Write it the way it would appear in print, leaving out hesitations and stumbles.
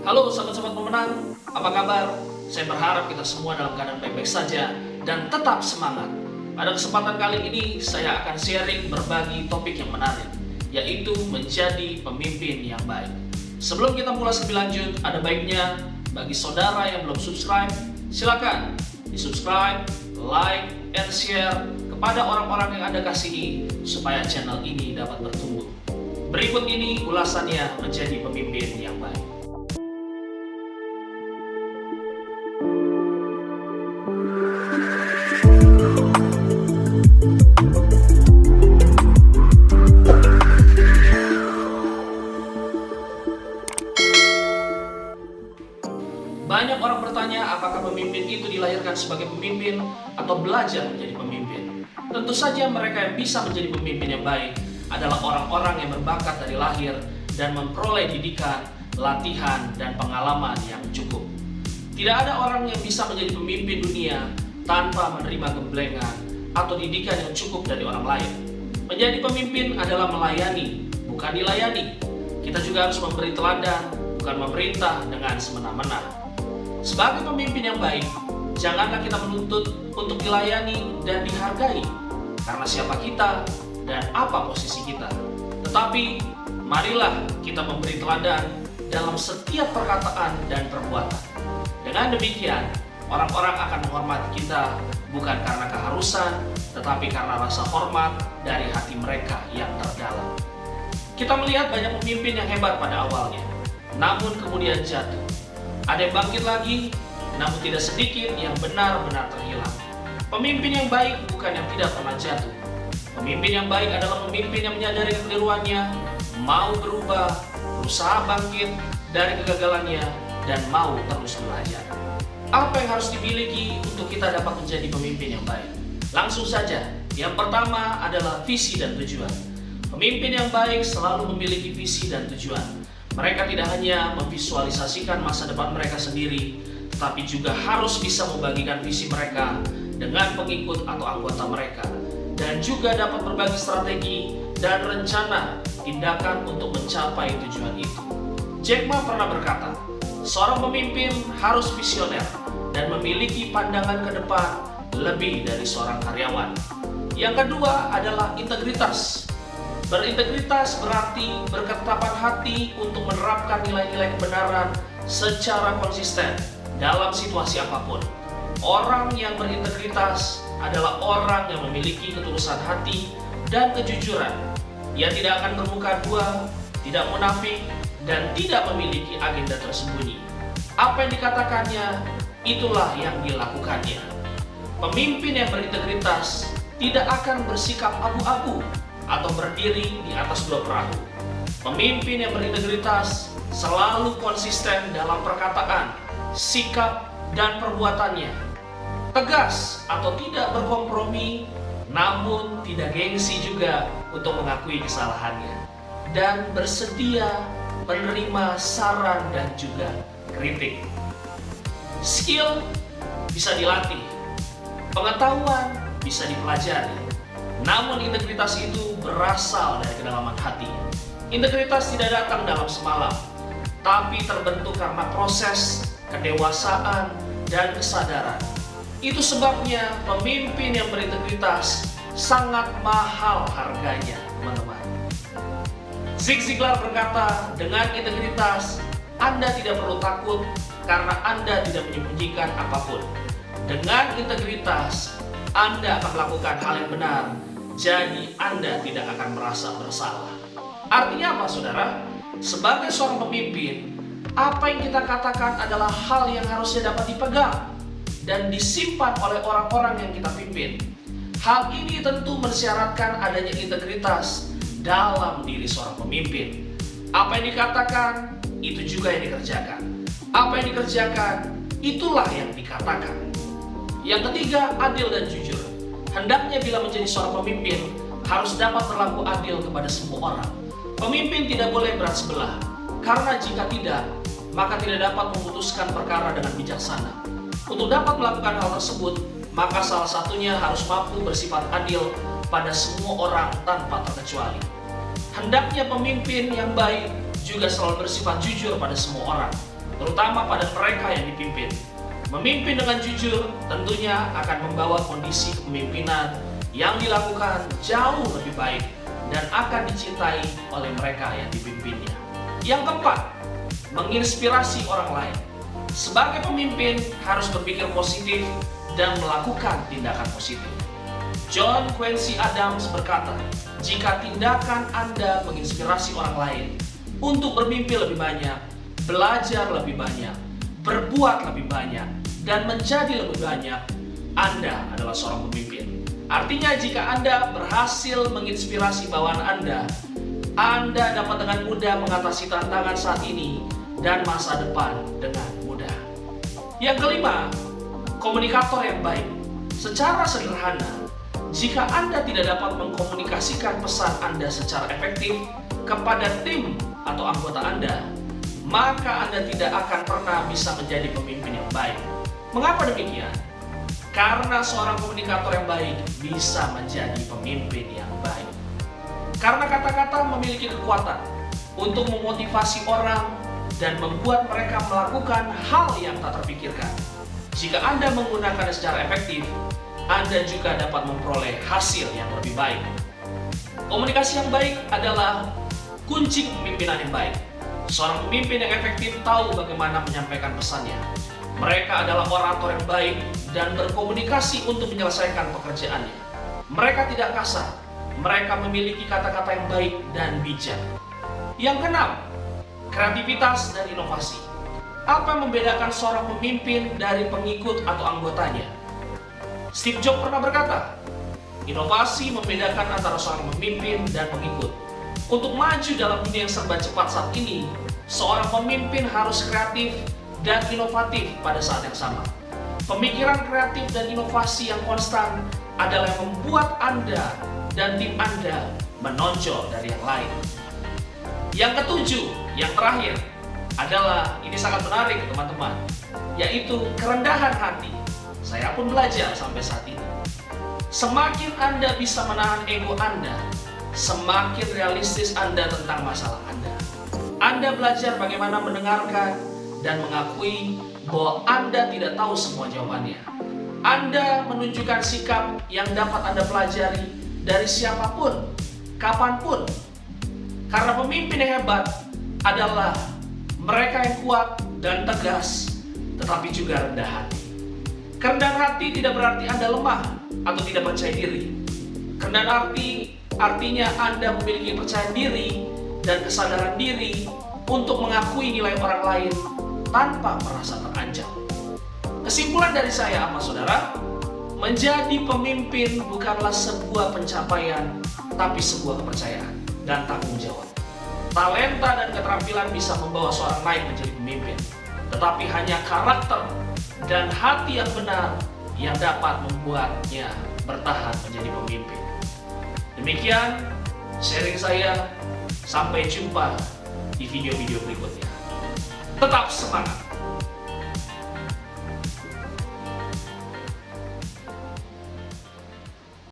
Halo sahabat-sahabat pemenang, apa kabar? Saya berharap kita semua dalam keadaan baik-baik saja dan tetap semangat. Pada kesempatan kali ini saya akan sharing berbagi topik yang menarik, yaitu menjadi pemimpin yang baik. Sebelum kita mulai lebih lanjut, ada baiknya bagi saudara yang belum subscribe, silakan di-subscribe, like, and share kepada orang-orang yang Anda kasihi supaya channel ini dapat bertumbuh. Berikut ini ulasannya menjadi pemimpin yang baik. Banyak orang bertanya apakah pemimpin itu dilahirkan sebagai pemimpin atau belajar menjadi pemimpin. Tentu saja mereka yang bisa menjadi pemimpin yang baik adalah orang-orang yang berbakat dari lahir dan memperoleh didikan, latihan, dan pengalaman yang cukup. Tidak ada orang yang bisa menjadi pemimpin dunia tanpa menerima gemblengan atau didikan yang cukup dari orang lain. Menjadi pemimpin adalah melayani, bukan dilayani. Kita juga harus memberi teladan, bukan memerintah dengan semena-mena. Sebagai pemimpin yang baik, janganlah kita menuntut untuk dilayani dan dihargai karena siapa kita dan apa posisi kita. Tetapi, marilah kita memberi teladan dalam setiap perkataan dan perbuatan. Dengan demikian, orang-orang akan menghormati kita bukan karena keharusan, tetapi karena rasa hormat dari hati mereka yang terdalam. Kita melihat banyak pemimpin yang hebat pada awalnya, namun kemudian jatuh. Ada yang bangkit lagi, namun tidak sedikit yang benar-benar terhilang. Pemimpin yang baik bukan yang tidak pernah jatuh. Pemimpin yang baik adalah pemimpin yang menyadari kekeliruannya, mau berubah, berusaha bangkit dari kegagalannya, dan mau terus belajar. Apa yang harus dimiliki untuk kita dapat menjadi pemimpin yang baik? Langsung saja, yang pertama adalah visi dan tujuan. Pemimpin yang baik selalu memiliki visi dan tujuan. Mereka tidak hanya memvisualisasikan masa depan mereka sendiri, tetapi juga harus bisa membagikan visi mereka dengan pengikut atau anggota mereka, dan juga dapat berbagi strategi dan rencana tindakan untuk mencapai tujuan itu. Jack Ma pernah berkata, seorang pemimpin harus visioner dan memiliki pandangan ke depan lebih dari seorang karyawan. Yang kedua adalah integritas. Berintegritas berarti berketetapan hati untuk menerapkan nilai-nilai kebenaran secara konsisten dalam situasi apapun. Orang yang berintegritas adalah orang yang memiliki ketulusan hati dan kejujuran. Ia tidak akan bermuka dua, tidak munafik, dan tidak memiliki agenda tersembunyi. Apa yang dikatakannya, itulah yang dilakukannya. Pemimpin yang berintegritas tidak akan bersikap abu-abu atau berdiri di atas dua perahu. Pemimpin yang berintegritas selalu konsisten dalam perkataan, sikap, dan perbuatannya. Tegas atau tidak berkompromi, namun tidak gengsi juga untuk mengakui kesalahannya. Dan bersedia menerima saran dan juga kritik. Skill bisa dilatih, pengetahuan bisa dipelajari. Namun integritas itu berasal dari kedalaman hati. Integritas tidak datang dalam semalam, tapi terbentuk karena proses, kedewasaan, dan kesadaran. Itu sebabnya pemimpin yang berintegritas sangat mahal harganya, teman-teman. Zig Ziglar berkata, dengan integritas, Anda tidak perlu takut karena Anda tidak menyembunyikan apapun. Dengan integritas, Anda akan melakukan hal yang benar, jadi Anda tidak akan merasa bersalah. Artinya apa, saudara? Sebagai seorang pemimpin, apa yang kita katakan adalah hal yang harusnya dapat dipegang dan disimpan oleh orang-orang yang kita pimpin. Hal ini tentu mensyaratkan adanya integritas dalam diri seorang pemimpin. Apa yang dikatakan, itu juga yang dikerjakan. Apa yang dikerjakan, itulah yang dikatakan. Yang ketiga, adil dan jujur. Hendaknya bila menjadi seorang pemimpin, harus dapat berlaku adil kepada semua orang. Pemimpin tidak boleh berat sebelah, karena jika tidak, maka tidak dapat memutuskan perkara dengan bijaksana. Untuk dapat melakukan hal tersebut, maka salah satunya harus mampu bersifat adil pada semua orang tanpa terkecuali. Hendaknya pemimpin yang baik juga selalu bersifat jujur pada semua orang. terutama pada mereka yang dipimpin. Memimpin dengan jujur tentunya akan membawa kondisi kepemimpinan yang dilakukan jauh lebih baik dan akan dicintai oleh mereka yang dipimpinnya. Yang keempat, menginspirasi orang lain. Sebagai pemimpin harus berpikir positif dan melakukan tindakan positif. John Quincy Adams berkata, jika tindakan Anda menginspirasi orang lain untuk bermimpi lebih banyak, belajar lebih banyak, berbuat lebih banyak, dan menjadi lebih banyak, Anda adalah seorang pemimpin. Artinya jika Anda berhasil menginspirasi bawaan Anda dapat dengan mudah mengatasi tantangan saat ini dan masa depan dengan mudah. Yang kelima, komunikator yang baik. Secara sederhana, jika Anda tidak dapat mengkomunikasikan pesan Anda secara efektif kepada tim atau anggota Anda, maka Anda tidak akan pernah bisa menjadi pemimpin yang baik. Mengapa demikian? Karena seorang komunikator yang baik bisa menjadi pemimpin yang baik. Karena kata-kata memiliki kekuatan untuk memotivasi orang dan membuat mereka melakukan hal yang tak terpikirkan. Jika Anda menggunakannya secara efektif, Anda juga dapat memperoleh hasil yang lebih baik. Komunikasi yang baik adalah kunci kepemimpinan yang baik. Seorang pemimpin yang efektif tahu bagaimana menyampaikan pesannya. Mereka adalah orator yang baik dan berkomunikasi untuk menyelesaikan pekerjaannya. Mereka tidak kasar. Mereka memiliki kata-kata yang baik dan bijak. Yang keenam, kreativitas dan inovasi. Apa yang membedakan seorang pemimpin dari pengikut atau anggotanya? Steve Jobs pernah berkata, inovasi membedakan antara seorang pemimpin dan pengikut. Untuk maju dalam dunia yang serba cepat saat ini, seorang pemimpin harus kreatif dan inovatif pada saat yang sama. Pemikiran kreatif dan inovasi yang konstan adalah yang membuat Anda dan tim Anda menonjol dari yang lain. Yang ketujuh, yang terakhir adalah, ini sangat menarik teman-teman, yaitu kerendahan hati. Saya pun belajar sampai saat ini. Semakin Anda bisa menahan ego Anda, semakin realistis Anda tentang masalah Anda. Anda belajar bagaimana mendengarkan dan mengakui bahwa Anda tidak tahu semua jawabannya. Anda menunjukkan sikap yang dapat Anda pelajari dari siapapun, kapanpun. Karena pemimpin yang hebat adalah mereka yang kuat dan tegas, tetapi juga rendah hati. Kerendahan hati tidak berarti Anda lemah atau tidak percaya diri. Kerendahan hati artinya Anda memiliki percaya diri dan kesadaran diri untuk mengakui nilai orang lain tanpa merasa terancam. Kesimpulan dari saya apa saudara? Menjadi pemimpin bukanlah sebuah pencapaian, tapi sebuah kepercayaan dan tanggung jawab. Talenta dan keterampilan bisa membawa seorang naik menjadi pemimpin, tetapi hanya karakter dan hati yang benar yang dapat membuatnya bertahan menjadi pemimpin. Demikian sharing saya, sampai jumpa di video-video berikutnya. Tetap semangat!